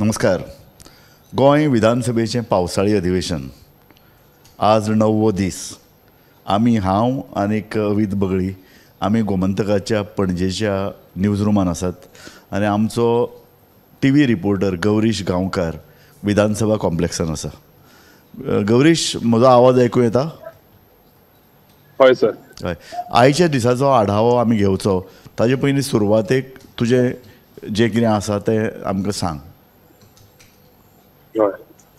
नमस्कार. गोंय विधानसभेचें पावसाळी अधिवेशन आज 9वो दीस. हांव आनीक अवीत बगळी आमी गोमंतकाच्या पणजेच्या न्यूज रुमान आसात आनी आमचो TV रिपोर्टर गौरीश गांवकार विधानसभा कॉम्प्लेक्सान आसा. गौरीश, म्हजो आवाज आयकूं येता? हय सर. हय. आयच्या दिसाचो आढावो आमी घेवचो. ताजे पयलीं सुरवातेक तुजें जें कितें आसा तें आमकां सांग.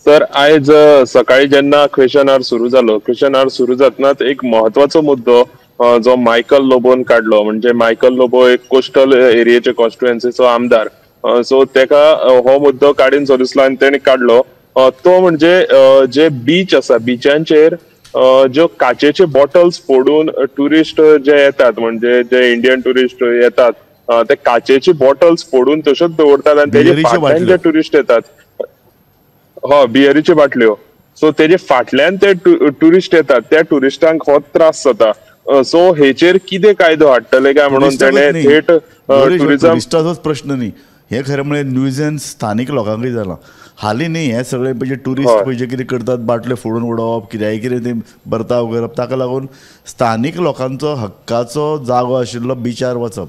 सर, आयज सकाळी जेन्ना क्वेश्चन आवर सुरू जालो, क्वेश्चन आवर सुरू जातनाच एक महत्वाचो मुद्दो जो मायकल लोबोन काडलो. म्हणजे मायकल लोबो एक कोस्टल एरियेचे कॉन्स्टिट्युएन्सीचो आमदार. सो तेका हो मुद्दो काडीन दिसलो आनी तेणे काडलो. तो म्हणजे जे बीच आसा, बिचांचेर ज्यो काचेचे बॉटल्स फोडून टुरिस्ट जे येतात, म्हणजे जे इंडियन टुरिस्ट येतात, ते काचेची बॉटल्स फोडून तश्योच दवरतात आनी तेजे फाटल्यान जे टुरिस्ट येतात, बियरीच्यो बाटल्यो, सो तेजे फाटल्यान ते टुरिस्ट येतात, त्या टुरिस्टांक हो त्रास जाता. सो हेचेर कितें कायदो हाडटले काय म्हणून तेणे थेट टुरिस्टाचोच प्रश्न न्ही, हे खरें म्हणजे न्यूजन्स स्थानीक लोकांकय जालां. हालीं न्ही हे सगळे पळय टुरिस्ट पळय जे कितें करतात, बाटल्यो फोडून उडोवप, कित्याय कितें ते बरताव करप, ताका लागून स्थानीक लोकांचो हक्काचो जागो आशिल्लो बिचार वचप.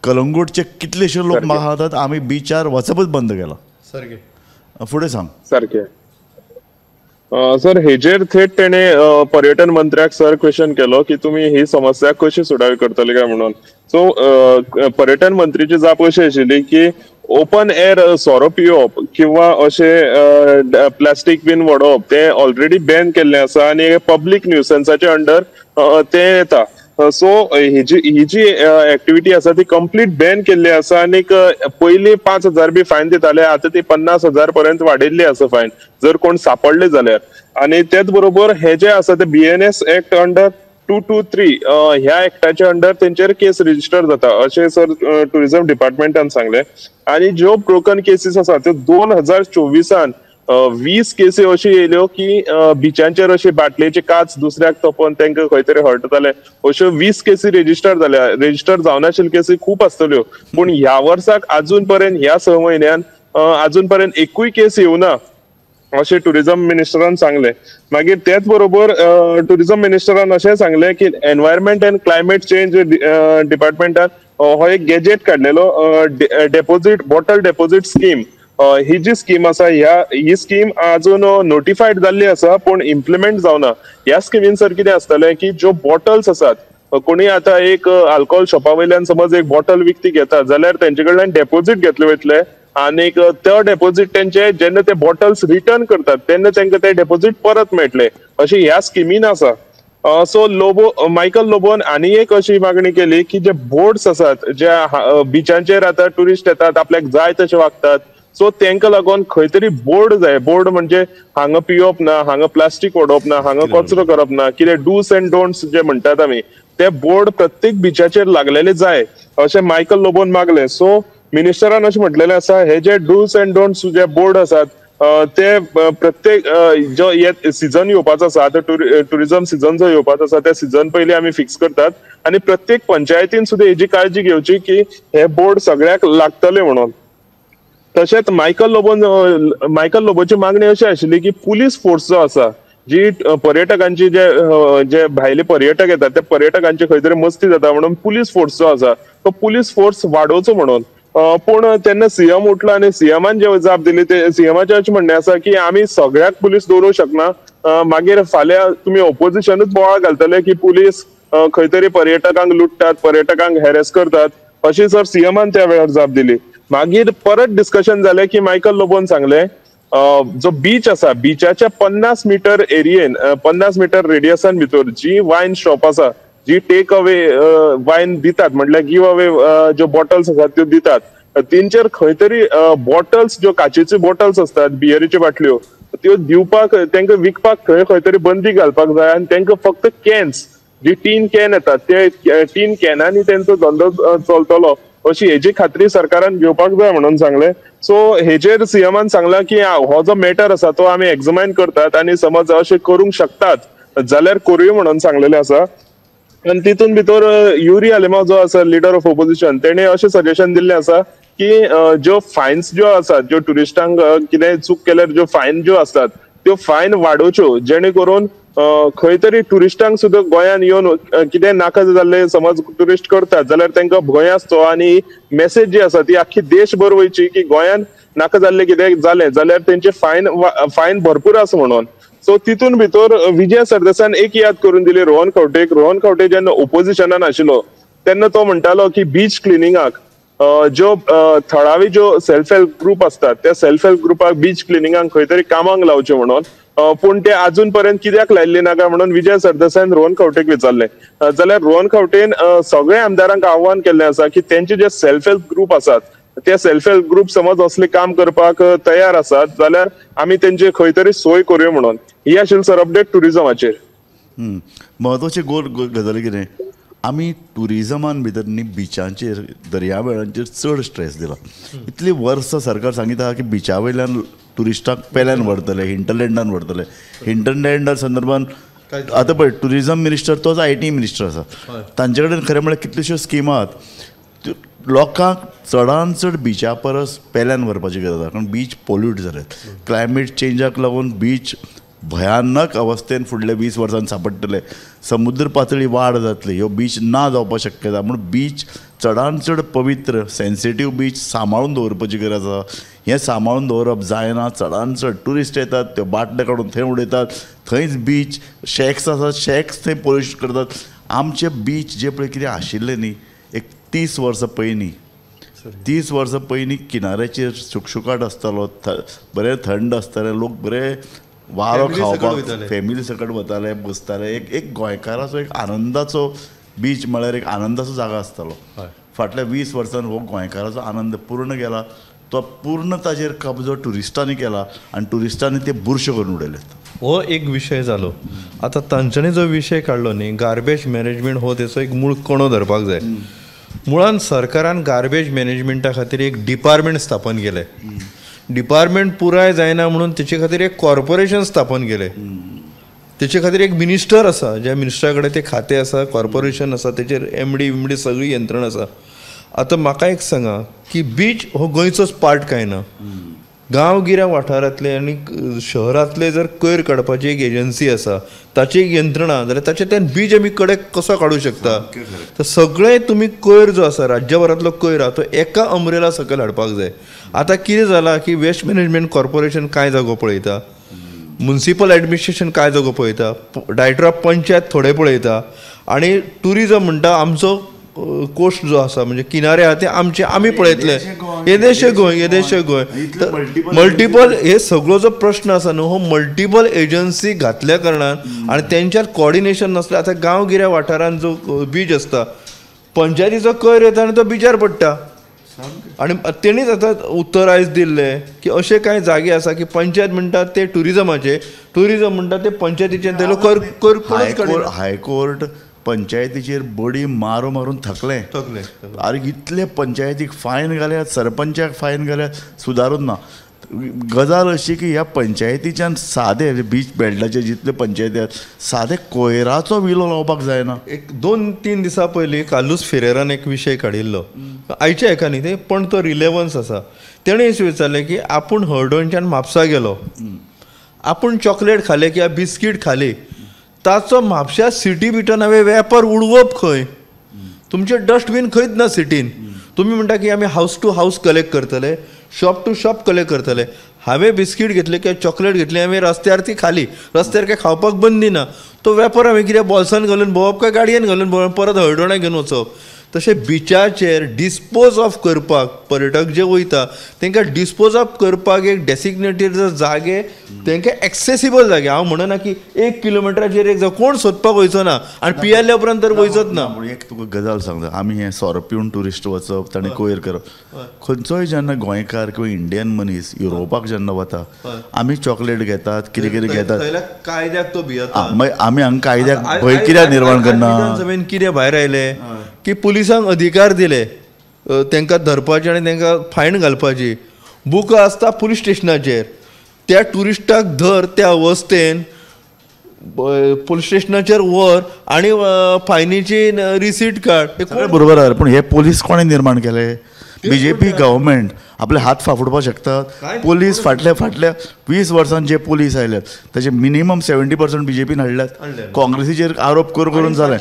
कलंगूटचे कितलेशे लोक म्हाका सांगतात आमी बिचार वचपच बंद केला. सारकें. फुडें सांग. सारकें. सर, हेजेर थेट तेणे पर्यटन मंत्र्याक सर क्वेश्चन केलो की तुमी ही समस्या कशी सुडावी करतले काय म्हणून. सो पर्यटन मंत्रीची जाप अशी आशिल्ली की ओपन एअर सोरो पिवप किंवा अशें प्लास्टीक बीन वडोवप ते ऑलरेडी बॅन केल्लें आसा आनी पब्लीक न्यूसन्साच्या अंडर ते येता. सो ही जी एक्टिविटी आसा ती कंप्लीट बॅन केल्ली आसा आनी पयलीं 5,000 बी फायन दिताले, आतां ती 50,000 पर्यंत वाडयल्ली आसा फायन, जर कोण सापडले जाल्यार. आनी तेच बरोबर हे जे आसा ते BNS एक्ट अंडर 223 ह्या एक्टाच्या अंडर तेंचेर केस रजिस्टर जाता अशें सर टुरिझम डिपार्टमेंटान सांगलें. आनी ज्यो ब्रोकन केसीस आसा त्यो 2024 20 केसी अशी येयल्यो की बिचांचेर अशी बाटलेची काच दुसऱ्याक तोपोवन तांकां खंय तरी हर्ट जाले, अश्यो 20 केसी रजिस्टर जाल्या. रजिस्टर जावन आशिल्ल्यो केसी खूब आसतल्यो, पूण ह्या वर्साक अजून पर्यंत ह्या 6 म्हयन्यान अजून पर्यंत एकूय केस येवना अशें टुरिझम मिनिस्टरान सांगलें. मागीर तेच बरोबर टुरिझम मिनिस्टरान अशें सांगलें की एनवायरमेंट एंड क्लायमेट चेंज डिपार्टमेंटान हो एक गॅजेट काडलेलो, डेपोजीट बॉटल डेपोजीट स्कीम. ही जी स्कीम आसा ही स्कीम अजून नोटिफायड जाल्ली आसा पूण इम्प्लिमेंट जावना. ह्या स्किमीन सर कितें आसतलें की ज्यो बॉटल्स आसात, कोणी आतां एक अल्कोहोल शॉपा वयल्यान समज एक बॉटल विकती घेता जाल्यार तेंचे कडल्यान डेपोजीट घेतले वयतले आनी तो डेपोजीट तेंचे जेन्ना ते बॉटल्स रिटर्न करतात तेन्ना तांकां ते डेपोजीट परत मेळटले अशी ह्या स्किमीन आसा. सो मायकल लोबोन आनी एक अशी मागणी केली की जे बोर्ड्स आसात, जे बिचांचेर आतां टुरिस्ट येतात, आपल्याक जाय तशे वागतात, सो तांकां लागून खंय तरी बोर्ड जाय. बोर्ड म्हणजे हांगा पिवप ना, हांगा प्लास्टीक उडोवप ना, हांगा कचरो करप ना, कितें डूस अँड डोंट्स जे म्हणटात आमी, ते बोर्ड प्रत्येक बिचाचेर लागलेले जाय अशें मायकल लोबोन मागलें. सो मिनिस्टरान अशें म्हटलेलें आसा हे जे डूस अँड डोंट्स जे बोर्ड आसात ते प्रत्येक जो सीझन येवपाचो आसा, आतां टुरिझम सीझन जो येवपाचो आसा त्या सीझन पयलीं आमी फिक्स करतात आनी प्रत्येक पंचायतीन सुद्दां हेजी काळजी घेवची की हे बोर्ड सगळ्याक लागतले म्हणून. तशेंच मायकल लोबोची मागणी अशी आशिल्ली की पुलीस फोर्स जो आसा, जी पर्यटकांची जे भायले पर्यटक येतात त्या पर्यटकांची खंय तरी मस्ती जाता म्हणून पुलीस फोर्स जो आसा तो पुलीस फोर्स वाडोवचो म्हणून. पूण तेन्ना सीएम उठलो आनी सीएमान जे जाप दिली ते सीएमाचें अशें म्हणणें आसा की आमी सगळ्याक पुलीस दवरूंक शकना, मागीर फाल्यां तुमी ऑपोजिशनूच बोवाळ घालतले की पुलीस खंय तरी पर्यटकांक लुटतात, पर्यटकांक हॅरेस करतात अशी सर सीएमान त्या वेळार जाप दिली. मागीर परत डिस्कशन जालें की मायकल लोबोन सांगलें जो बीच आसा बिचाच्या 50 मीटर एरियेन 50 मीटर रेडियसान भितर जी वायन शॉप आसा, जी टेक अवे वायन दितात, म्हटल्यार गिव अवे ज्यो बॉटल्स आसात त्यो दितात, तेंचेर खंय तरी बॉटल्स ज्यो काचेच्यो बॉटल्स असतात, बियरीच्यो बाटल्यो, त्यो दिवपाक तांकां विकपाक खंय तरी बंदी घालपाक जाय आनी तांकां फक्त कॅन्स, जी टीन कॅन येतात ते टीन कॅनांनी तेंचो धंदो चलतलो अशी हेजी खात्री सरकारान घेवपाक जाय म्हणून सांगलें. सो हेजेर सीएमान सांगलां की हो जो मॅटर आसा तो आमी एक्झामायन करतात आनी समज अशें करूंक शकतात जाल्यार करूया म्हणून सांगलेलें आसा. आनी तितून भितर युरी आलेमाव जो आसा लिडर ऑफ ऑपोजिशन तेणे अशें सजेशन दिल्लें आसा की ज्यो फायन्स ज्यो आसात, ज्यो टुरिस्टांक कितें चूक केल्यार ज्यो फायन ज्यो आसतात त्यो फायन वाडोवच्यो, जेणे करून खंय तरी टुरिस्टांक सुद्दां गोंयान येवन कितें नाका जाल्ले समज टुरिस्ट करतात जाल्यार तांकां भंय आसचो, आनी मेसेज जी आसा ती आख्खी देशभर वयची की गोंयान नाका जाल्ले कितें जालें जाल्यार तेंचे फायन भरपूर आसा म्हणून. सो तितून भितर विजय सरदेसान एक याद करून दिली रोहन खंवटे जेन्ना ओपोजिशनान आशिल्लो तेन्ना तो म्हणटालो की बीच क्लिनिंगाक ज्यो थळावी ज्यो सेल्फ हेल्प ग्रुप असतात त्या सेल्फ हेल्प ग्रुपाक बीच क्लिनिंगाक खंय तरी कामाक लावचे म्हणून, पूण ते अजून पर्यंत कित्याक लायल्ली नाका म्हणून विजय सरदेसायन रोहन खंवटेक विचारले. जाल्यार रोहन खंवटेन सगळ्या आमदारांक आव्हान केल्लें आसा की तेंचे जे सेल्फ हेल्प ग्रुप आसात ते सेल्फ हेल्प ग्रुप समज असले काम करपाक तयार आसात जाल्यार आमी तेंचे खंय तरी सोय करूं म्हणून. ही आशिल्ली सर अपडेट टुरिजमाचेर. म्हत्वाची गजाली कितें, आमी टुरिजमान भितर न्ही बिचांचेर दर्यावेळांचेर चड स्ट्रेस दिला. इतली वर्सां सरकार सांगिता की बिचा वयल्यान टुरिस्टांक पेल्यान व्हरतले, हिंटरलँडान व्हरतले. हिंटरलँडा संदर्भान आतां पळय टुरिजम मिनिस्टर तोच IT मिनिस्टर आसा, तांचे कडेन खरें म्हळ्यार कितल्योश्योच स्किमा आहात. लोकांक चडान चड बिचा परस पेल्यान व्हरपाची गरज आसा, कारण बीच पोल्यूट जाल्यात. क्लायमेट चेंजाक लागून बीच भयानक अवस्थेन फुडल्या 20 वर्सांनी सांपडटले. समुद्र पातळी वाड जातली, ह्यो बीच ना जावपाक शक्यता. म्हूण बीच चडान चड पवित्र सेन्सिटीव बीच सांबाळून दवरपाची गरज आसा. हें सांबाळून दवरप जायना. चडान चड ट्युरिस्ट येतात, त्यो बाटले काडून थंय उडयतात, थंयच बीच शॅक्स आसात, शॅक्स थंय पोल्यूट करतात. आमचे बीच जे पळय कितें आशिल्ले न्ही एक 30 वर्सां पयलीं किनाऱ्याचेर शुकशुकाट आसतालो, बरें थंड आसतालें, लोक बरे वारो खावपाक फॅमिली सकट वताले, बसताले. एक गोंयकाराचो एक आनंदाचो बीच म्हळ्यार एक आनंदाचो जागा आसतालो. फाटल्या 20 वर्सान हो गोंयकाराचो आनंद पूर्ण गेला. तो पूर्ण ताजेर कब्जो ट्युरिस्टांनी केला आनी ट्युरिस्टांनी ते बुरशे करून उडयले. हो एक विशय जालो. आतां तांच्यांनी जो विशय काडलो न्ही गार्बेज मॅनेजमेंट, हो तेचो एक मूळ कणो धरपाक जाय. मुळान सरकारान गार्बेज मॅनेजमेंटा खातीर एक डिपार्टमेंट स्थापन केलें. डिपार्टमेंट पुराय जायना म्हणून तेचे खातीर एक कॉर्पोरेशन स्थापन केलें. तेचे खातीर एक मिनिस्टर आसा, ज्या मिनिस्टरा कडेन ते खातें आसा, कॉर्पोरेशन आसा, तेचेर MD सगळी यंत्रणा आसा. आतां म्हाका एक सांगा की बीच हो गोंयचोच पार्ट काय ना. गांवगिऱ्या वाठारांतले आनी शहरांतले जर कोयर काडपाची एक एजन्सी आसा, ताची एक यंत्रणा, जाल्यार ताचेंतल्यान बीच आमी कडेक कसो काडूं शकता. तर सगळे तुमी कोयर जो आसा राज्यभरांतलो कोयर आहा तो एका अम्ब्रेला सकयल हाडपाक जाय. आतां कितें जालां की वेस्ट मॅनेजमेंट कॉर्पोरेशन कांय जागो पळयता, म्युनिसिपल एडमिनिस्ट्रेशन कांय जागो पळयता, डायरेक्टर ऑफ पंचायत थोडे पळयता, आनी ट्युरिजम म्हणटा आमचो कोस्ट जो आसा म्हणजे किनारे आहा ते आमचे आमी पळयतले. येदेशे गोंय तर मल्टिपल हे सगळो जो प्रश्न आसा न्हू हो मल्टिपल एजन्सी घातल्या कारणान आनी तेंच्यात कॉर्डिनेशन नासलें. आतां गांवगिऱ्या वाठारांत जो बीच आसता पंचायतीचो कोयर येता आनी तो बिचार पडटा. आनी तेणीच आतां उत्तर आयज दिल्लें की अशे कांय जागे आसा की पंचायत म्हणटा ते टुरिजमाचे, टुरिजम म्हणटा ते पंचायतीचे, ते लोक हायकोर्ट पंचायतीचेर बडी मारून थकले. अरे इतले पंचायतीक फायन घाल्यात, सरपंचाक फायन घाल्यात, सुदारून ना. गजाल अशी की ह्या पंचायतीच्यान सादे बीच बेल्टाचे जितले पंचायती आहेत सादे कोयराचो विलो लावपाक जायना. एक 2-3 दिसां पयलीं कालूस फेरेरान एक विशय काडिल्लो, आयच्या एका न्ही ते पण तो रिलेवन्स आसा. तेणें अशें विचारलें की आपूण हळडोणच्यान म्हापसा गेलो, आपूण चॉकलेट खालें किंवा बिस्कीट खाली, ताचो म्हापशा सिटी भितर हांवें वेपार उडोवप खंय? तुमचें डस्टबीन खंयच ना सिटीन. तुमी म्हणटा की आमी हावस टू हावस कलेक्ट करतले, शॉप टू शॉप कलेक्ट करतले. हांवें बिस्कीट घेतले किंवा चॉकलेट घेतली, हांवें रस्त्यार ती खाली, रस्त्यार काय खावपाक बंदी ना. तो वेपार हांवें कितें बॉल्सान घालून भोंवप काय गाडयेन घालून भोंवप, परत हळडोणा घेवन वचप. तशें बिचाचेर डिस्पोज ऑफ करपाक पर्यटक जे वयता तांकां डिस्पोज ऑफ करपाक एक डेसिग्नेटेड जर जागे तांकां एक्सेसिबल जागे. हांव म्हणना की 1 किलोमिटराचेर एक कोण सोदपाक वयचो ना आनी पियेल्ल्या उपरांत तर वयचोच ना. एक तुका गजाल सांगता, आमी हें सोरो पिवन ट्युरिस्ट वचप ताणें कोयर करप. खंयचोय जेन्ना गोंयकार किंवा इंडियन मनीस युरोपाक जेन्ना वता आमी चॉकलेट घेतात, कितें कितें घेतात, कायद्याक तो भियेता. आमी हांगा कायद्याक भंय कित्याक निर्माण करना? विधानसभेन कितें भायर आयले की पुलिसांक अधिकार दिले तांकां धरपाचे आनी तांकां फायन घालपाची. बुकां आसता पुलीस स्टेशनाचेर, त्या ट्युरिस्टाक धर त्या अवस्थेन पुलीस स्टेशनाचेर व्हर आनी फायनीची रिसीट काड. बरोबर. पूण हे पोलीस कोणें निर्माण केले? बीजेपी गव्हर्मेंट आपले हात फाफुडपाक शकतात. पोलीस फाटल्या 20 वर्सांत जे पोलीस आयल्यात ताचे मिनिमम 70% बीजेपीन हाडल्यात. काँग्रेसीचेर आरोप करून जाले.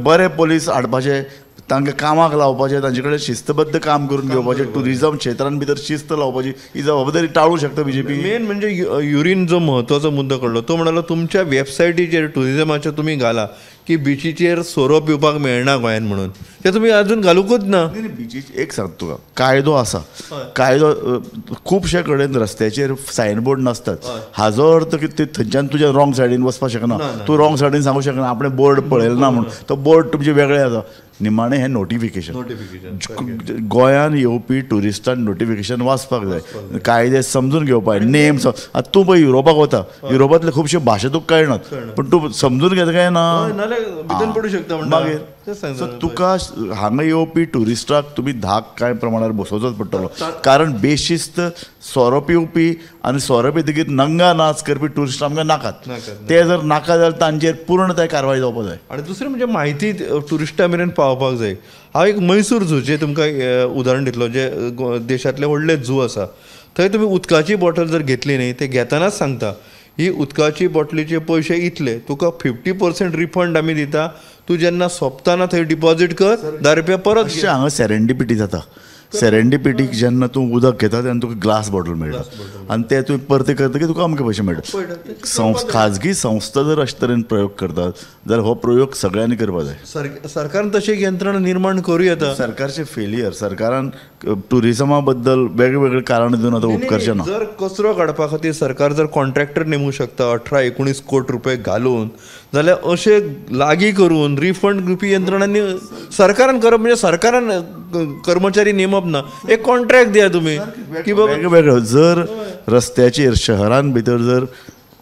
बरे पोलीस हाडपाचे, तांकां कामाक लावपाचें, तांचे कडेन शिस्तबद्ध काम करून घेवपाचें, टुरिजम क्षेत्रांत भितर शिस्त लावपाची ही जबाबदारी टाळूंक शकता बीजेपी. मेन म्हणजे युरीन जो म्हत्वाचो मुद्दो कळलो तो म्हणालो तुमच्या वेबसायटीचेर टुरिजमाच्या तुम्ही घाला की बिचीचेर सोरो पिवपाक मेळना गोंयान म्हणून, ते तुम्ही अजून घालूकूच ना. बीचीच एक सांगता तुका, कायदो आसा. कायदो खुबशे कडेन रस्त्याचेर सायनबोर्ड नासतात. हाजो अर्थ की ते थंयच्यान तुज्या रॉंग सायडीन वचपाक शकना. तूं रॉंग सायडीन सांगूंक शकना आपणें बोर्ड पळयलो ना म्हणून. तो बोर्ड तुमचे वेगळे आसा. निमाणें हें नोटिफिकेशन गोंयान येवपी टुरिस्टांक नोटिफिकेशन वाचपाक जाय, कायदे समजून घेवपाक, नेम. आतां तूं पळय युरोपाक वता, युरोपांतले खुबशे भाशा तुका कळनात, पण तूं समजून घेता काय ना भितर पडू शकता मागीर. सो तुका हांगा येवपी टुरिस्टाक तुमी धाक कांय प्रमाणार बसोवचोच पडटलो. कारण बेशिस्त सोरो पिवपी आनी सोरो पितकीर नंगा नाच करपी टुरिस्ट आमकां नाकात. ते जर नाका जाल्यार तांचेर पूर्णताय कारवाय जावपाक जाय. आनी दुसरें म्हणजे म्हायती टुरिस्टां मेरेन पावपाक जाय. हांव एक मैसूर झूचें तुमकां उदाहरण दितलो, जे देशांतले व्हडले झू आसा. थंय तुमी उदकाची बॉटल जर घेतली न्ही, ते घेतानाच सांगता ही उदकाची बॉटलीचे पयशे इतले, तुका 50% रिफंड आमी दिता, तूं जेन्ना सोंपतना थंय डिपॉझीट कर, 10 रुपया परत. अशें हांगा सेरेंडिपिटी जाता. सेरेंडिपिटीक जेन्ना तूं उदक घेता तेन्ना तुका ग्लास बॉटल मेळटा आनी ते तुवें परते करतकीर तुका अमके पयशे मेळटा. खाजगी संस्था जर अशे तरेन प्रयोग करतात जाल्यार हो प्रयोग सगळ्यांनी करपाक जाय. सरकारान तशी एक यंत्रणा निर्माण करूं येता. सरकारचे फेलियर, सरकारान टुरिजमा बद्दल वेगवेगळे कारण दिवन आतां उपकारचें ना. जर कचरो काडपा खातीर सरकार जर कॉन्ट्रॅक्टर नेमूंक शकता 18-19 कोटी रुपये घालून, जाल्यार अशे लागीं करून रिफंड दिवपी यंत्रणांनी सरकारान करप, म्हणजे सरकारान कर्मचारी नेमप ना, एक कॉन्ट्रॅक्ट दिया तुमी की बाबा वेगवेगळो. जर रस्त्याचेर शहरान भितर जर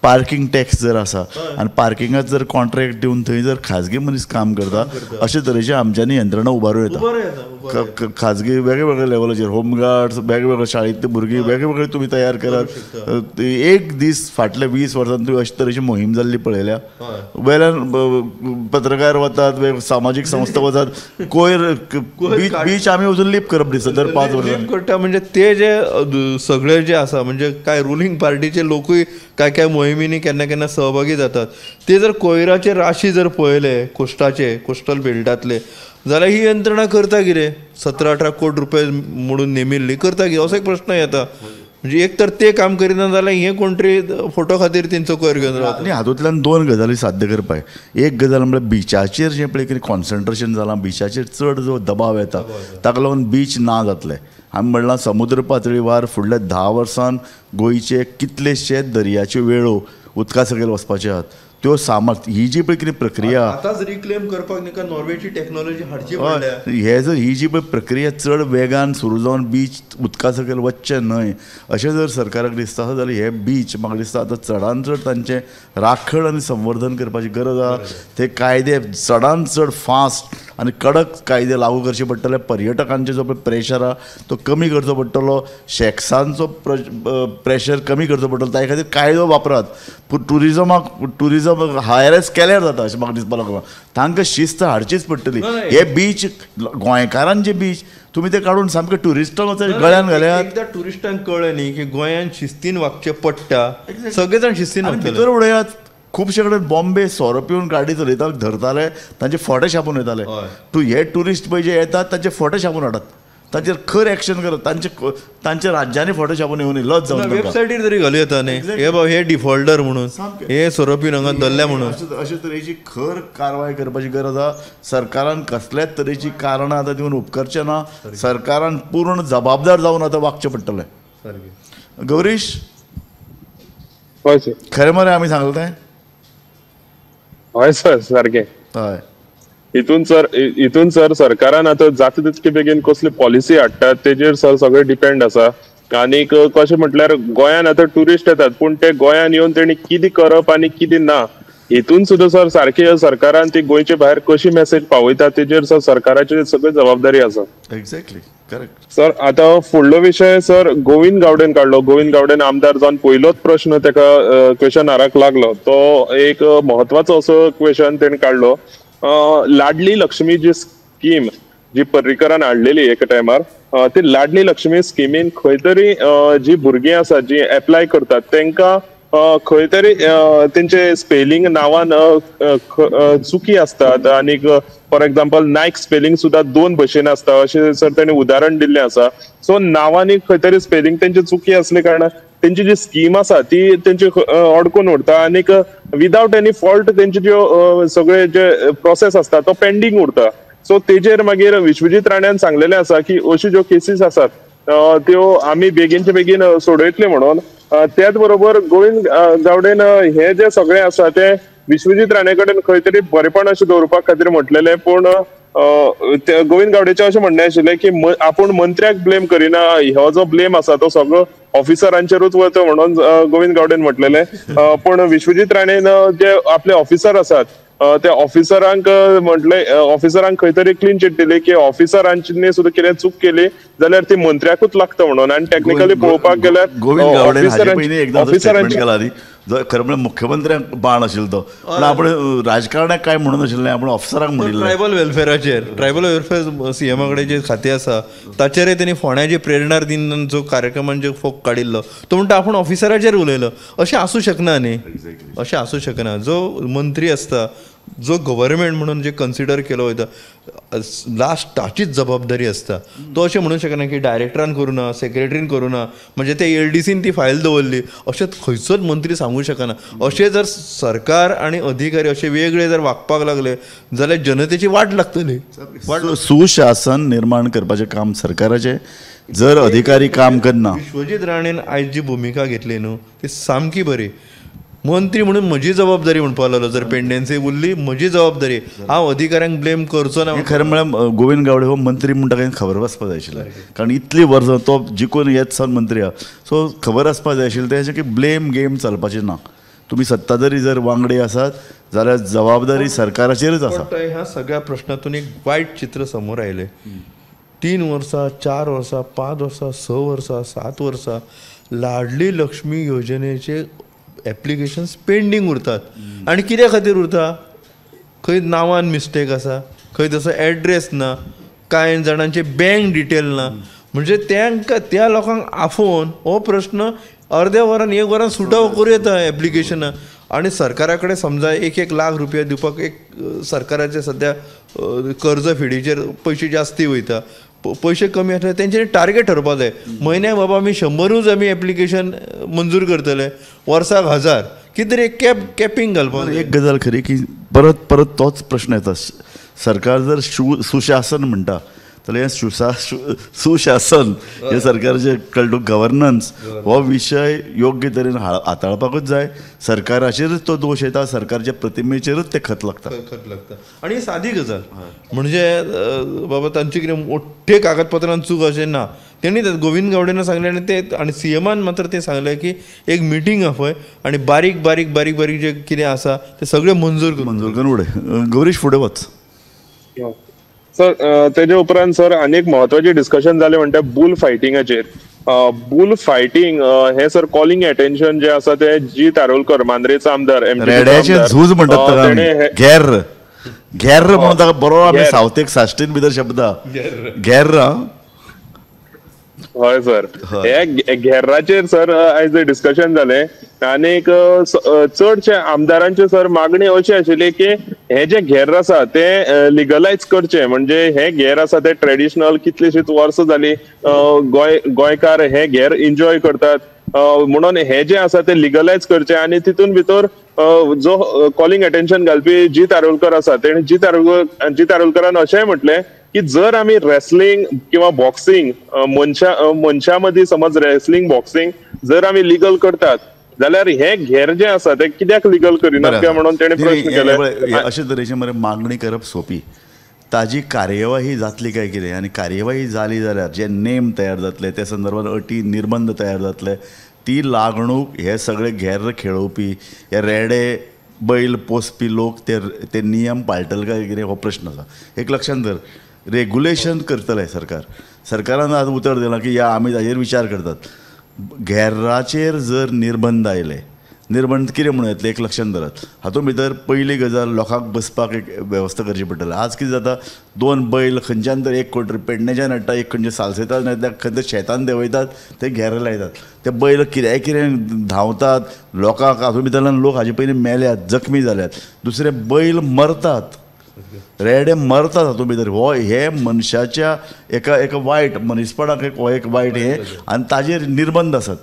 पार्किंग टॅक्स जर आसा आनी पार्किंगात जर कॉन्ट्रॅक्ट दिवन थंय जर खाजगी मनीस काम करता, अशे तरेचे आमच्यांनी यंत्रणा उबारूं येता. खाजगी वेगवेगळ्या लेवलाचेर होमगार्ड्स, वेगवेगळे शाळेंतली भुरगीं वेगवेगळे तुमी तयार करात. एक दीस फाटल्या 20 वर्सांत तुवें अशे तरेची मोहीम जाल्ली पळयल्या. वेल्यान पत्रकार वतात, सामाजीक संस्था वतात, कोयर बीच आमी वचून लीप करप दिसता दर 5 वर्सांनी करता. म्हणजे ते जे सगळे जे आसा, म्हणजे काय रुलींग पार्टीचे लोकूय काय मोहिमेनी केन्ना केन्ना सहभागी जातात. ते जर कोयराचे राशी जर पळयले कोस्टल बेल्टांतले, जाल्यार ही यंत्रणा करता कितें? 17-18 कोटी रुपये म्हणून नेमिल्ली करता कितें असो एक प्रश्न येता. म्हणजे एक तर ते काम करिना जाल्यार हे कोण तरी फोटो खातीर तेंचो कोयर घेवन रावता. आनी हातूंतल्यान 2 गजाली साध्य करपाक. एक गजाल म्हणल्यार बिचाचेर जें पळय कितें कॉन्सन्ट्रेशन जालां, बिचाचेर चड जो दबाव येता ताका लागून बीच ना जातले. आमी म्हणलां समुद्र पातळीवार फुडल्या 10 वर्सांत गोंयचे कितलेशे दर्याच्यो वेळो उदका सकयल वचपाचे आहात. त्यो सामार ही जी पळय कितें प्रक्रिया आतांच रिक्लेम करपाक निका नॉर्वेची टेक्नॉलॉजी हाडची पडल्या. हे जर ही जी पळय प्रक्रिया चड वेगान सुरू जावन बीच उदका सकयल वचचे न्हय अशें जर सरकाराक दिसता जाल्यार हे बीच म्हाका दिसता आतां चडांत चड तांचें राखण आनी संवर्धन करपाची गरज आसा. ते कायदे चडांत चड फास्ट आनी कडक कायदे लागू करचे पडटले. पर्यटकांचे जो पळय प्रेशर आहा तो कमी करचो पडटलो. शॅक्सांचो प्रेशर कमी करचो पडटलो. ताचे खातीर कायदो वापरात. पूण टुरिजम हायरस केल्यार जाता अशें म्हाका दिसपाक लागला. तांकां शिस्त हाडचीच पडटली. हे बीच गोंयकारांचे बीच तुमी ते काडून सामके टुरिस्टांक गळ्यान घाल्यात. एकदां टुरिस्टांक कळ्ळें न्ही की गोंयान शिस्तीन वागचें पडटा, सगळे जाण शिस्तीन भितर उडयात. खुबशे कडेन बॉम्बे सोरो पिवन गाडी चलयता धरताले, तांचे फोटे छापून येताले. हे टुरिस्ट पळय जे येतात तांचे फोटे छापून हाडात. तांचेर खर एक्शन करत. तांच्या राज्यांनी फोटो छापून येवन लज जावन वेबसायटीर तरी घालूं येता न्ही हे बाबा हे डिफॉल्टर म्हणून, हे सोरो पिवन हांगा धरल्या म्हणून. अशे तरेची खर कारवाय करपाची गरज आहा. सरकारान कसल्याच तरेची कारणां आतां दिवन उपकारचें ना. सरकारान पूर्ण जबाबदार जावन आतां वागचें पडटलें. गौरीश, हय सर. खरें मरे आमी सांगलें तें? हय सर, सारकें. हय. हितून सर सरकारान आतां जाता तितके बेगीन कसली पॉलिसी हाडटात तेजेर सर सगळें डिपेंड आसा. आनीक कशें म्हटल्यार गोंयान आतां टुरिस्ट येतात, पूण ते गोंयान येवन तेणी कितें करप आनी कितें ना हितून सुद्दां सर सारकें सरकारान ती गोंयचे भायर कशी मेसेज पावयता तेजेर सर सरकाराची सगळी जबाबदारी आसा. Exactly correct. सर आतां फुडलो विशय सर गोविंद गावडेन काडलो. गोविंद गावडेन आमदार जावन पयलोच प्रश्न ताका क्वेशनाराक लागलो. तो एक म्हत्वाचो असो क्वेशन तेणें काडलो. लाडली लक्ष्मी जी स्कीम जी पर्रीकरान हाडलेली एका टायमार ती लाडली लक्ष्मी स्किमीन खंय तरी जी भुरगीं आसात जी एप्लाय करतात तांकां खंय तरी तेंचे स्पेलिंग नांवान चुकी असतात आणि फॉर एक्झाम्पल नायक स्पेलिंग सुद्धा 2 भशेन असता अशें सर ताणें उदाहरण दिल्लें आसा. सो नांवांनी खंय तरी स्पेलिंग तेंची चुकी असले कारणान तेंची जी स्कीम आसा ती तेंची अडकून उरता आणि विदाउट एनी फॉल्ट तेंचे ज्यो सगळे जे प्रोसेस असता तो पेंडिंग उरता. सो तेजेर मागीर विश्वजीत राण्यान सांगलेलें आसा की अश्यो ज्यो केसीस आसात त्यो आमी बेगीनचे बेगीन सोडयतले म्हणून. त्याच बरोबर गोविंद गावडेन हे जे सगळे आसा ते विश्वजीत राणे कडेन खंय तरी बरेपण अशें दवरपा खातीर म्हटलेलें, पूण गोविंद गावडेचें अशें म्हणणें आशिल्लें की आपूण मंत्र्याक ब्लेम करिना, हो जो ब्लेम आसा तो सगळो ऑफिसरांचेरूच वता म्हणून गोविंद गावडेन म्हटलेलें. पूण विश्वजीत राणेन जे आपले ऑफिसर आसात त्या ऑफिसरांक म्हटले, ऑफिसरांक खंय तरी क्लीन चिट दिली की ऑफिसरांनी सुद्दां कितें चूक केली जाल्यार ती मंत्र्याकूच लागता म्हणून. आणि टेक्निकली पळोवपाक गेल्यार गोविंद गावडे हाजे पयलीं एकदा स्टेटमेंट केला न्ही, जो खरें म्हणजे मुख्यमंत्र्यांक बाण आशिल्लो तो, पूण आपण राजकारणाक काय म्हणून आशिल्लें, आपण ऑफिसरांक म्हणिल्लें. ट्रायबल वेलफेअराचेर, ट्रायबल वेलफेअर सीएमा कडेन जे खातें आसा ताचेरय तेणी फोंड्याचे प्रेरणार दिन जो कार्यक्रमांचे फोक काडिल्लो तो म्हणटा आपण ऑफिसराचेर उलयलो. अशें आसूं शकना न्ही, अशें आसूं शकना. जो मंत्री आसता, जो गव्हर्मेंट म्हणून जे कन्सिडर केलो वयता, लास्ट ताचीच जबाबदारी असता. तो अशें म्हणूंक शकना की डायरेक्टरान करूं ना, सेक्रेटरीन करूं ना, म्हणजे ते एलडीसीन ती फायल दवरली अशें खंयचोच मंत्री सांगूंक शकना. अशें जर सरकार आनी अधिकारी अशे वेगळे जर वागपाक लागले जाल्यार जनतेची वाट लागतली. सुशासन निर्माण करपाचें काम सरकाराचें. जर अधिकारी काम करना, विश्वजीत राणेन आयज जी भुमिका घेतली न्हू ती सामकी बरी. मंत्री म्हणून म्हजी जबाबदारी म्हणपाक लागलो, जर पेंडेन्सी उरली म्हजी जबाबदारी, हांव अधिकाऱ्यांक ब्लेम करचो ना. खरें म्हळ्यार गोविंद गावडे हो मंत्री म्हणटा काय खबर आसपाक जाय आशिल्लें, कारण इतलीं वर्सां तो जिखून येत सावन मंत्री आहा. सो खबर आसपाक जाय आशिल्लें तें की ब्लेम गेम चलपाचें ना. तुमी सत्ताधारी जर वांगडी आसात जाल्यार जबाबदारी सरकाराचेरच आसा. ह्या सगळ्या प्रश्नातून एक वायट चित्र समोर आयलें. 3 वर्सां, 4 वर्सां, 5 वर्सां, 6 वर्सां, 7 वर्सां लाडली लक्ष्मी योजनेचे एप्लिकेशन्स पेंडींग उरतात. आनी कित्या खातीर उरता? खंय नांवान मिस्टेक आसा, खंय तसो एड्रेस ना, कांय जाणांचे बँक डिटेल ना. म्हणजे त्या लोकांक आफोवन हो प्रश्न अर्द्या वरान 1 वरान सुटावो करूं येता एप्लिकेशनां. आनी सरकारा कडेन समजा 1 लाख रुपया दिवपाक एक सरकाराचे सद्या कर्ज फेडीचेर पयशे जास्ती वयता, पयशे कमी आसले तेंचे टार्गेट ठरपाक जाय. म्हयन्याक बाबा आमी 100 आमी एप्लिकेशन मंजूर करतले, वर्साक 1000, कितें तरी कॅपिंग घालपाक. एक गजाल खरी की परत परत तोच प्रश्न येता. सरकार जर सुशासन म्हणटा जाल्यार सुशासन हे सरकारचे कळटू गव्हर्नन्स हो विशय योग्य तरेन हाताळपाकूच जाय. सरकाराचेरच तो दोश येता, सरकारच्या प्रतिमेचेरच ते खत लागता. आनी सादी गजाल म्हणजे बाबा तांची कितें मोठ्ठे कागदपत्रांत चूक अशें ना. तेणी गोविंद गावडेन सांगलें आनी ते आनी सीएमान मात्र ते सांगलें की एक मिटींग आपय आनी बारीक बारीक बारीक बारीक जे कितें आसा ते सगळें मंजूर करून उडय. गौरीश फुडें वच. सर तेजे उपरांत सर आनी एक महत्वाचे डिस्कशन जालें म्हणटा बुल फायटिंगाचेर. बुल फायटिंग हे सर कॉलिंग अटेन्शन जे आसा ते जीत आरोलकर मांद्रेचो आमदार रेड्याचे झूज म्हणटात घेर घेर म्हणून ताका बरो आमी सावथेक साश्टीन भितर शब्द घेर. हय सर, हे घेर्राचेर सर आयज डिस्कशन जालें आनी चडशे आमदारांचे सर मागणी अशी आशिल्ली की हे जे घेर आसा ते लिगलायज करचे. म्हणजे हे घेर आसा ते ट्रेडिशनल कितलीशींच वर्सां जाली गोंयकार हे घेर एन्जॉय करतात, म्हणून हे जे आसा ते लिगलायज करचे. आनी तितून भितर जो कॉलिंग अटेन्शन घालपी जीत आरोलकर आसा तेणी जीत आरोलकरान अशेंय म्हटलें की जर आमी रेसलिंग किंवा बॉक्सिंग मनशा मदीं समज रेसलिंग बॉक्सिंग जर आमी लिगल करतात जाल्यार हे घेर जे आसा ते कित्याक लिगल करिनात काय म्हणून तेणे प्रश्न केले. अशे तरेचे मरे मागणी करप सोपी, ताजी कार्यवाही जातली काय कितें, आनी कार्यवाही जाली जाल्यार जे नेम तयार जातले त्या संदर्भात अटी निर्बंध तयार जातले, ती लागणूक हे सगळे घेर खेळोवपी हे रेडे बैल पोसपी लोक ते नियम पाळटले काय कितें हो प्रश्न आसा. एक लक्षांत धर, रेग्युलेशन करतले सरकारान आज उतर दिलां की या आमी ताजेर विचार करतात. घेराचेर जर निर्बंध आयले निर्बंध कितें म्हणून येतले एक लक्षांत धरात. हातूंत भितर पयली गजाल लोकांक बसपाक एक वेवस्था करची पडटली. आज कितें जाता, 2 बैल खंयच्यान तर एक कोण पेडण्याच्यान हाडटा, एक खंयचे सालसेतात नाजाल्यार खंय शेतान देंवयतात, ते घेरे लायतात. ते बैल कितें धांवतात, लोकांक हातूंत भितरल्यान लोक हाजे पयलीं मेल्यात, जखमी जाल्यात, दुसरे बैल मरतात, रेडे मरतात हातूंत भितर. हो हे मनशाच्या एका वायट मनीसपणाक हो एक वायट हे, आनी ताजेर निर्बंध आसात.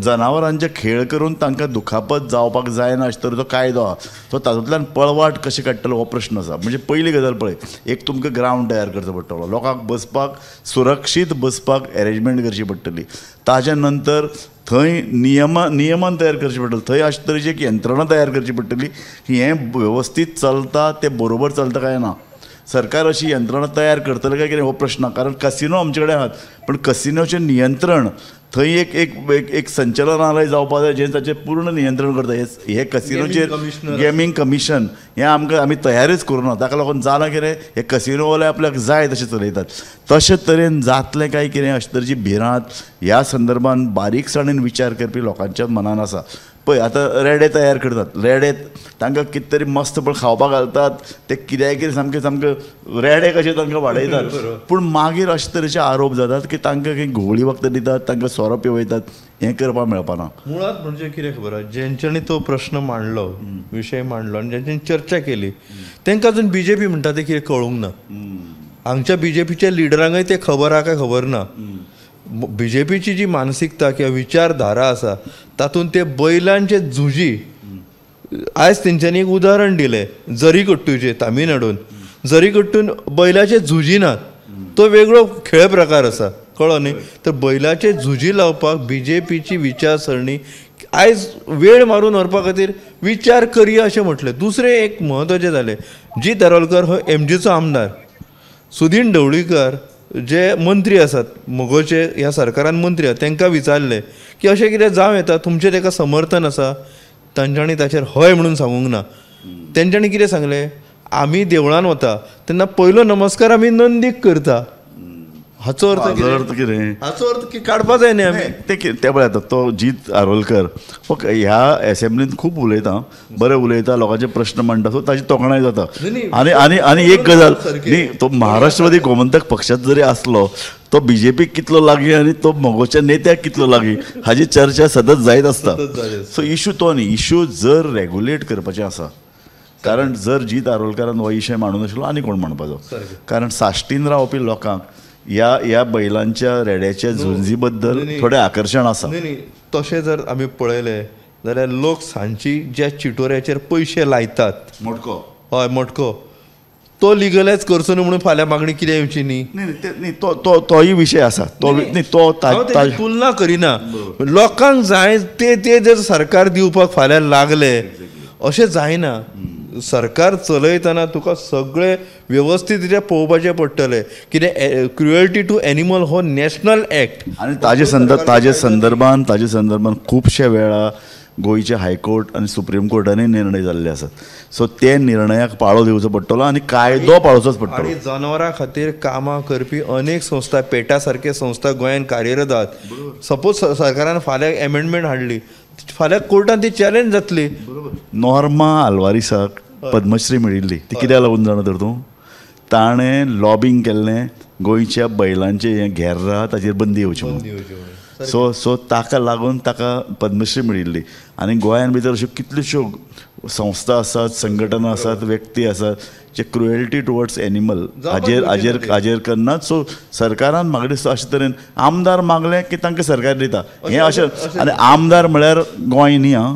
जनावरांचे खेळ करून तांकां दुखापत जावपाक जायना अशें तरेचो कायदो आहा. तो तातूंतल्यान पळवाट कशें काडटलो हो प्रश्न आसा. म्हणजे पयली गजाल पळय, एक तुमकां ग्रावंड तयार करचो पडटलो, लोकांक बसपाक सुरक्षीत बसपाक अरेंजमेंट करची पडटली. ताज्या नंतर थंय नियमन तयार करचें पडटलें. थंय अशे तरेची एक यंत्रणा तयार करची पडटली की हें वेवस्थीत चलता, तें बरोबर चलता काय ना. सरकार अशी यंत्रणा तयार करतले काय कितें हो प्रश्न. कारण कसिनो आमचे कडेन आहात, पण कसिनोचें नियंत्रण थंय एक संचालनालय जावपा जाय जें ताचें पूर्ण नियंत्रण करता. हे कसिनोचेर गेमींग कमिशन हें आमी तयारीच करूना. ताका लागून जालां कितें, हे कसिनोवाले आपल्याक जाय तशें चलयतात. तशे तरेन जातलें काय कितें अशे तरेची भिरांत ह्या संदर्भान बारीकसाणेन विचार करपी लोकांच्या मनान आसा. पळय आतां रेडे तयार करतात, रेडे तांकां कितें तरी मस्त पळ खावपाक घालतात, ते कितें सामकें रेडे कशे तांकां वाडयतात. पूण मागीर अशे तरेचे आरोप जातात की तांकां खंय घुंवळी वखदां दितात, तांकां सोरो पिवयतात. हें करपाक मेळपाना. मुळात म्हणजे कितें खबर आहा, जेंच्यांनी तो प्रश्न मांडलो, विशय मांडलो आनी जेंच्यांनी चर्चा केली, तांकां अजून BJP म्हणटा ते कितें कळूंक ना. हांगच्या BJPच्या लिडरांकय ते खबर आहा काय खबर ना. BJPची जी मानसिकता किंवा विचारधारा आसा तातूंत ते बैलांचे झुजी, आयज तेंच्यांनी एक उदाहरण दिलें जरीकट्टूचे तामिळनाडून. जरीकट्टून बैलाचे झुजी नात, तो वेगळो खेळ प्रकार आसा, कळ्ळो न्ही. तर बैलाचे झुजी लावपाक BJPची विचारसरणी आयज वेळ मारून व्हरपा खातीर विचार करया अशें म्हटलें. दुसरें एक म्हत्वाचें जालें, जी धारोलकर हो MGचो आमदार, सुदीन ढवळीकर जे मंत्री आसात मोगोचे ह्या सरकारान मंत्री आसात, तांकां विचारलें की अशें कितें जावं येता, तुमचें ताका समर्थन आसा. तांच्यांनी ताचेर हय म्हणून सांगूंक ना. तेंच्यांनी कितें सांगलें, आमी देवळान वता तेन्ना पयलो नमस्कार आमी नंदीक करता. हाचो अर्थ कितें, हाचो अर्थ की काडपा जाय न्ही आमी. ते पळय आतां तो जीत आरोलकर ह्या एसेंब्लींत खूब उलयता, बरें उलयता, लोकांचे प्रश्न मांडटा, सो ताची तोखणाय जाता. आनी एक गजाल न्ही, तो महाराष्ट्रवादी गोमंतक पक्षात जरी आसलो, तो BJP कितलो लागीं आनी तो मोगोच्या नेत्याक कितलो लागीं हाची चर्चा सतत जायत आसता. सो इशू तो न्ही, इशू जर रेगुलेट करपाचें आसा. कारण जर जीत आरोलकरान हो विशय मांडून नाशिल्लो आनी कोण मांडपाचो. कारण साश्टीन रावपी लोकांक ह्या बैलांच्या रेड्याच्या झुंजी बद्दल थोडें आकर्शण आसा. तशें जर आमी पळयलें जाल्यार लोक सांजची ज्या चिटोऱ्याचेर पयशे लायतात, मोटको, हय मोटको, तो लिगलायज करचो न्हू म्हणून फाल्यां मागणी कितें येवची न्ही. न्ही तोय विशय आसा. तो तुलना करिना. लोकांक जाय ते जर सरकार दिवपाक फाल्यां लागले अशें जायना. सरकार चलयतना तुका सगळें व्यवस्थीत रित्या पळोवपाचें पडटलें. कितें क्रुएल्टी टू एनिमल हो नॅशनल एक्ट आनी ताजे संदर्भान खुबशे वेळा गोंयचे हायकोर्ट आनी सुप्रीम कोर्टानूय निर्णय जाल्ले आसात. सो ते निर्णयाक पाळो दिवचो पडटलो आनी कायदो पाळोवचोच पडटलो. आनी जनावरां खातीर कामां करपी अनेक संस्था, पेटा सारके संस्था गोंयांत कार्यरत आहात. सपोज सरकारान फाल्यां एमेंडमेंट हाडली, फाल्यां कोर्टान ती चॅलेंज जातली. नॉर्मा आल्वारिसाक पद्मश्री मेळिल्ली, ती कित्याक लागून जाणा तर तूं, ताणें लॉबिंग केल्लें गोंयच्या बैलांचे हें घेर्रा ताचेर बंदी येवची म्हणून. सो ताका लागून ताका पद्मश्री मेळिल्ली. आनी गोंयान भितर अश्यो कितल्योश्यो संस्था आसात, संघटना आसात, व्यक्ती आसात जे क्रुएल्टी टुवर्ड्स एनिमल हाजेर करनात. सो सरकारान म्हाका दिसता अशे तरेन आमदार मागलें की तांकां सरकार दिता. हें अशें. आनी आमदार म्हळ्यार गोंय न्ही. हां,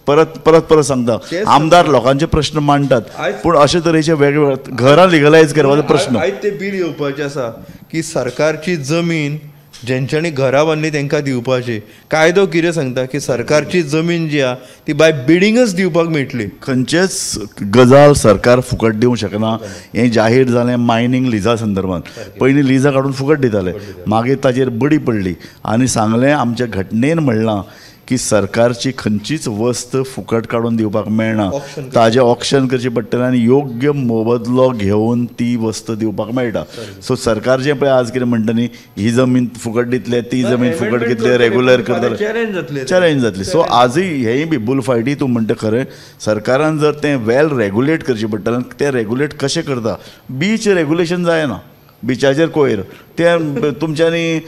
परत सांगता, आमदार लोकांचे प्रश्न मांडटात, पूण अशे तरेचे वेगवेगळे घरां लिगलायज करपाचो प्रश्न. आयज ते बील येवपाचें आसा की सरकारची जमीन जेंच्यांनी घरां बांदली तांकां दिवपाची. कायदो कितें सांगता की सरकारची जमीन जी आहा ती बाय बिडिंगच दिवपाक मेळटली. खंयचेच गजाल सरकार फुकट दिवंक शकना. हें जाहीर जालें मायनींग लिजा संदर्भात. पयलीं लिजा काडून फुकट दिताले, मागीर ताचेर बडी पडली आनी सांगलें, आमच्या घटनेन म्हणलां की सरकारची खंयचीच वस्त फुकट काडून दिवपाक मेळना, Auction ताजें ऑक्शन करचें पडटलें आनी योग्य मोबदलो घेवन ती वस्त दिवपाक मेळटा. सो सरकार जें पळय आज कितें म्हणटा न्ही, ही जमीन फुकट दितले, ती जमीन फुकट दितले, रेग्युलर करतले, चॅलेंज जातली. सो आजूय हेय बी बुल फायटी तूं म्हणटा खरें, सरकारान जर तें वेल रेग्युलेट करचें पडटलें. तें रेग्युलेट कशें करता? बीच रेग्युलेशन जायना, बिचाचेर कोयर तें तुमच्यांनी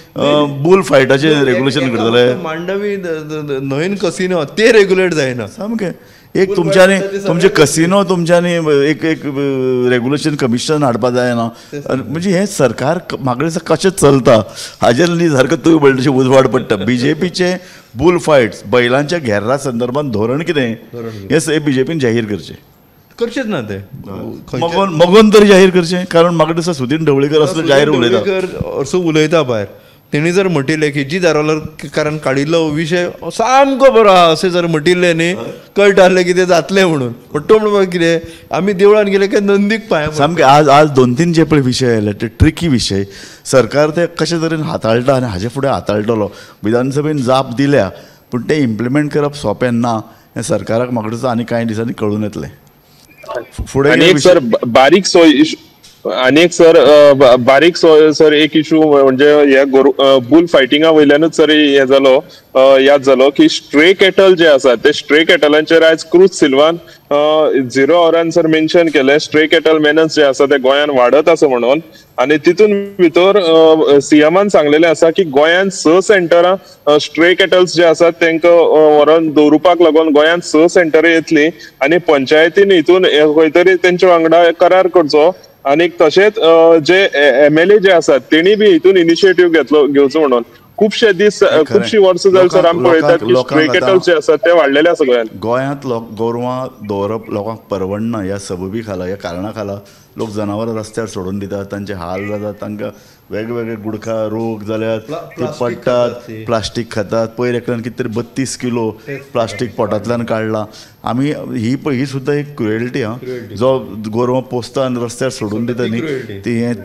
बुल फायटाचें रेग्युलेशन करतले. मांडवी न्हंयन कसिनो ते रेग्युलेट जायना सामकें. एक तुमच्यांनी तुमचे कसिनो तुमच्यांनी एक रेग्युलेशन कमिशन हाडपा जायना. म्हणजे हें सरकार म्हाका दिसता कशें चलता हाजेर न्ही सारको तुवें म्हणटा तशें उजवाड पडटा. बीजेपीचे बुल फायट्स बैलांच्या घेर्रा संदर्भात धोरण कितें हें बीजेपीन जाहीर करचें. करचेच ना ते मगोन तरी जाहीर करचें. कारण म्हाका दिसता सुदीन ढवळीकर असलो जाहीर उलयता, असो उलयता भायर. तेणी जर म्हटिल्लें की जी दारोलकारान काडिल्लो विशय सामको बरो आहा अशें जर म्हटिल्लें न्ही, कळटालें की तें जातलें म्हणून. पण तो म्हणपाक कितें, आमी देवळान गेले काय नंदीक पांय सामकें. आज 2-3 जे पळय विशय आयले ते ट्रिकी विशय, सरकार ते कशे तरेन हाताळटा आनी हाजे फुडें हाताळटलो. विधानसभेन जाप दिल्या, पूण तें इम्प्लिमेंट करप सोंपें ना हें सरकाराक म्हाका दिसता आनी कांय दिसांनी कळून येतलें. फुडें एक सर बारीक सर एक इशू म्हणजे ह्या बुल फायटिंगा वयल्यानूच सर हे जालो याद जालो की स्ट्रे कॅटल जे आसात ते स्ट्रे कॅटलांचेर आयज क्रूज सिल्वान 0 ऑरान सर मेन्शन केले स्ट्रे कॅटल मेनस जे आसा ते गोंयान वाडत आसा म्हणून. आनी तितून भितर सीएमान सांगलेले आसा की गोंयान 6 सेंटरां स्ट्रे कॅटल्स जे आसात तांकां व्हरोन दवरुपाक लागून गोंयान 6 सेंटरां येतली आनी पंचायतीन हितून खंय तरी तेंच्या वांगडा करार करचो. आनी तशेंच जे MLA जे आसात तेणी बी हितून इनिशिएटीव घेवचो म्हणून. खुबशे दीस खुबशीं वर्सां जाली सर आमी पळयतात की स्ट्रे कॅटल्स जे आसात ते वाडलेले आसा गोंयान. गोंयांत गोरवां दवरप लोकांक परवडना ह्या सबबी खाला, ह्या कारणां खाला लोक जनावरां रस्त्यार सोडून दितात, तांचे हाल जातात, तांकां वेगवेगळे गुडखा रोग जाल्यात, ते पडटात, प्लास्टीक खातात. पयर एकल्यान कितें तरी 32 किलो प्लास्टीक पोटांतल्यान काडलां. आमी ही सुद्दां एक क्रुएलिटी हा, जो गोरवां पोसता आनी रस्त्यार सोडून दिता न्ही,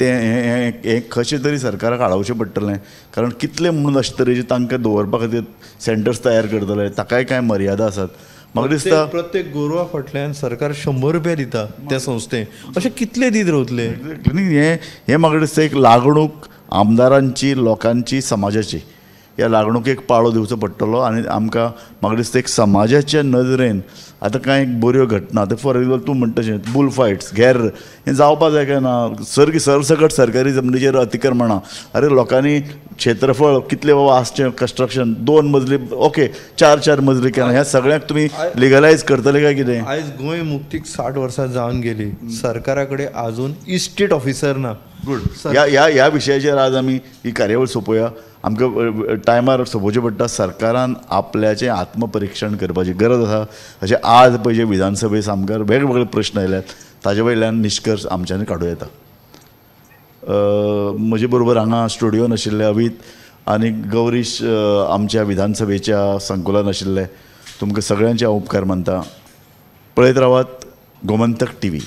तें कशें तरी सरकाराक आडावचें पडटलें. कारण कितले म्हणून अशे तरेचे तांकां दवरपा खातीर सेंटर्स तयार करतले, ताकाय कांय मर्यादा आसात. म्हाका दिसता प्रत्येक गोरवा फाटल्यान सरकार 100 रुपया दिता त्या संस्थेक. अशें कितले दीस रावतले? हें म्हाका दिसता एक लागणूक आमदारांची, लोकांची, समाजाची. ह्या लागणुकेक पाळो दिवचो पडटलो आनी आमकां म्हाका दिसता एक समाजाच्या नजरेन आतां कांय बऱ्यो घटना, आतां फॉर एक्झाम्पल तूं म्हणटा तशें बुल फायट्स घेर हें जावपाक जाय काय ना. सरसकट सरकारी जमनीचेर अतिक्रमणां. अरे लोकांनी क्षेत्रफळ कितलें बाबा आसचें, कंस्ट्रक्शन 2 मजली ओके 4 मजली केलां, ह्या सगळ्याक तुमी लिगलायज करतले काय कितें? आयज गोंय मुक्तीक 60 वर्सां जावन गेली, सरकारा कडेन आजून इस्टेट ऑफिसर ना. गुड. ह्या विशयाचेर आज आमी ही कार्यावळ सोंपोवया. आमकां टायमार सोंपोवचें पडटा. सरकारान आपल्याचें आत्मपरिक्षण करपाची गरज आसा. अशें आज पळय जे विधानसभेक आमकां वेगवेगळे प्रश्न आयल्यात ताजे वयल्यान निश्कर्श आमच्यांनी काडूं येता. म्हजे बरोबर हांगा स्टुडियोन आशिल्ले अवीत आनी गौरीश आमच्या विधानसभेच्या संकुलान आशिल्ले. तुमकां सगळ्यांचे हांव उपकार मानता. पळयत रावात गोमंतक TV.